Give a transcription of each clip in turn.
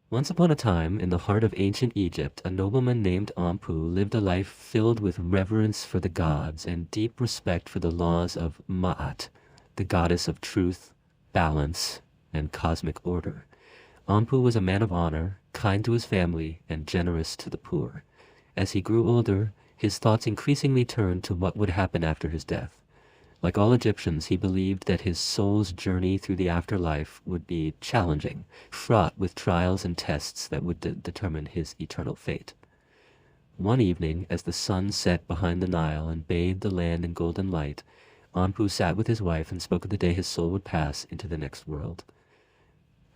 Once upon a time, in the heart of ancient Egypt, a nobleman named Anpu lived a life filled with reverence for the gods and deep respect for the laws of Ma'at, the goddess of truth, balance, and cosmic order. Anpu was a man of honor, kind to his family, and generous to the poor. As he grew older, his thoughts increasingly turned to what would happen after his death. Like all Egyptians, he believed that his soul's journey through the afterlife would be challenging, fraught with trials and tests that would determine his eternal fate. One evening, as the sun set behind the Nile and bathed the land in golden light, Anpu sat with his wife and spoke of the day his soul would pass into the next world.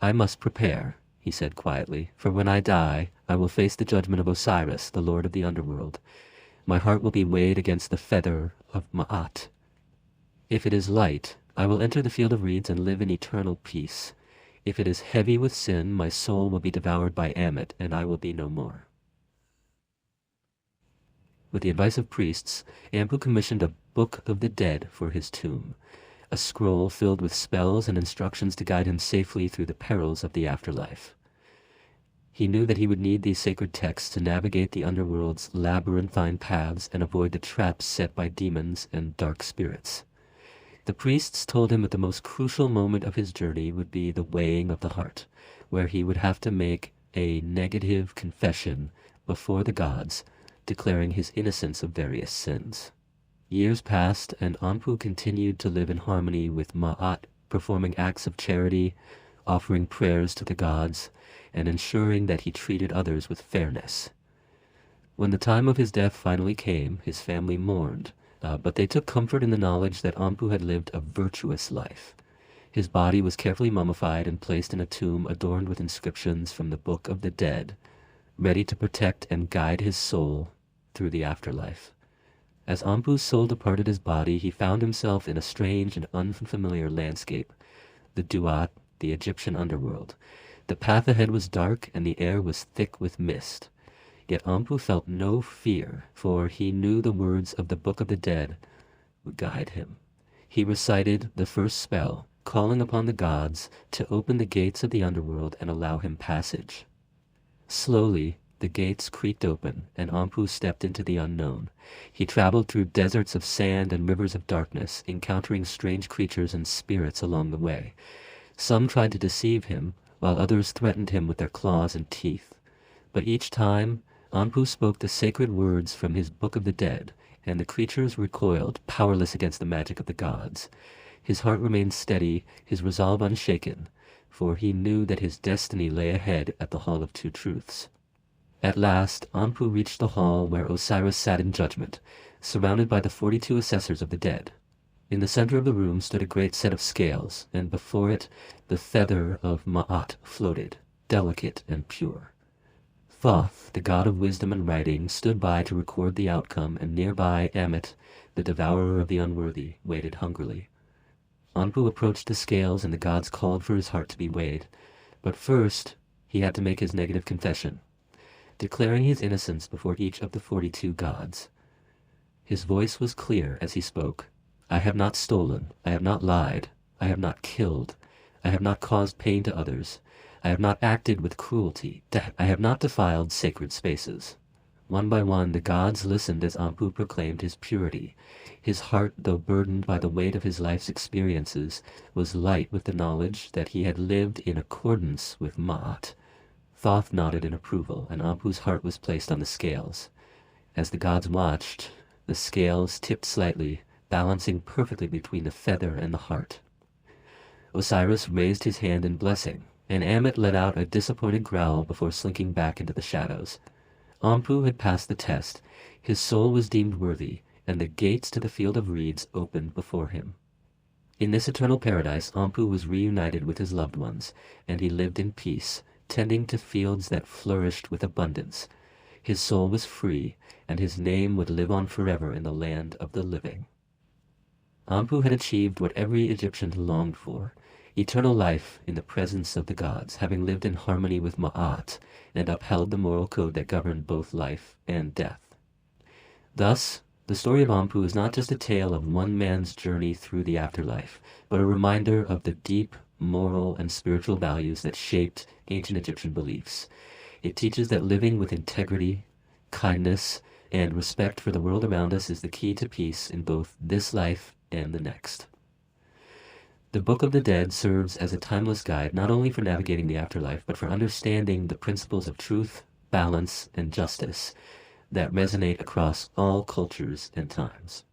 "I must prepare," he said quietly, "for when I die, I will face the judgment of Osiris, the lord of the underworld. My heart will be weighed against the feather of Ma'at. If it is light, I will enter the field of reeds and live in eternal peace. If it is heavy with sin, my soul will be devoured by Ammit, and I will be no more." With the advice of priests, Anpu commissioned a Book of the Dead for his tomb, a scroll filled with spells and instructions to guide him safely through the perils of the afterlife. He knew that he would need these sacred texts to navigate the underworld's labyrinthine paths and avoid the traps set by demons and dark spirits. The priests told him that the most crucial moment of his journey would be the weighing of the heart, where he would have to make a negative confession before the gods, declaring his innocence of various sins. Years passed, and Anpu continued to live in harmony with Ma'at, performing acts of charity, offering prayers to the gods, and ensuring that he treated others with fairness. When the time of his death finally came, his family mourned, but they took comfort in the knowledge that Anpu had lived a virtuous life. His body was carefully mummified and placed in a tomb adorned with inscriptions from the Book of the Dead, ready to protect and guide his soul through the afterlife. As Anpu's soul departed his body, he found himself in a strange and unfamiliar landscape, the Duat, the Egyptian underworld. The path ahead was dark and the air was thick with mist. Yet Anpu felt no fear, for he knew the words of the Book of the Dead would guide him. He recited the first spell, calling upon the gods to open the gates of the underworld and allow him passage. Slowly, the gates creaked open, and Anpu stepped into the unknown. He traveled through deserts of sand and rivers of darkness, encountering strange creatures and spirits along the way. Some tried to deceive him, while others threatened him with their claws and teeth. But each time, Anpu spoke the sacred words from his Book of the Dead, and the creatures recoiled, powerless against the magic of the gods. His heart remained steady, his resolve unshaken, for he knew that his destiny lay ahead at the Hall of Two Truths. At last, Anpu reached the hall where Osiris sat in judgment, surrounded by the 42 assessors of the dead. In the center of the room stood a great set of scales, and before it the feather of Ma'at floated, delicate and pure. Thoth, the god of wisdom and writing, stood by to record the outcome, and nearby Ammit, the devourer of the unworthy, waited hungrily. Anpu approached the scales, and the gods called for his heart to be weighed. But first, he had to make his negative confession, declaring his innocence before each of the 42 gods. His voice was clear as he spoke. "I have not stolen, I have not lied, I have not killed, I have not caused pain to others, I have not acted with cruelty, I have not defiled sacred spaces." One by one, the gods listened as Anpu proclaimed his purity. His heart, though burdened by the weight of his life's experiences, was light with the knowledge that he had lived in accordance with Ma'at. Thoth nodded in approval, and Anpu's heart was placed on the scales. As the gods watched, the scales tipped slightly, balancing perfectly between the feather and the heart. Osiris raised his hand in blessing, and Ammit let out a disappointed growl before slinking back into the shadows. Anpu had passed the test. His soul was deemed worthy, and the gates to the field of reeds opened before him. In this eternal paradise, Anpu was reunited with his loved ones, and he lived in peace, tending to fields that flourished with abundance. His soul was free, and his name would live on forever in the land of the living. Anpu had achieved what every Egyptian longed for, eternal life in the presence of the gods, having lived in harmony with Ma'at and upheld the moral code that governed both life and death. Thus, the story of Anpu is not just a tale of one man's journey through the afterlife, but a reminder of the deep moral, and spiritual values that shaped ancient Egyptian beliefs. It teaches that living with integrity, kindness, and respect for the world around us is the key to peace in both this life and the next. The Book of the Dead serves as a timeless guide not only for navigating the afterlife, but for understanding the principles of truth, balance, and justice that resonate across all cultures and times.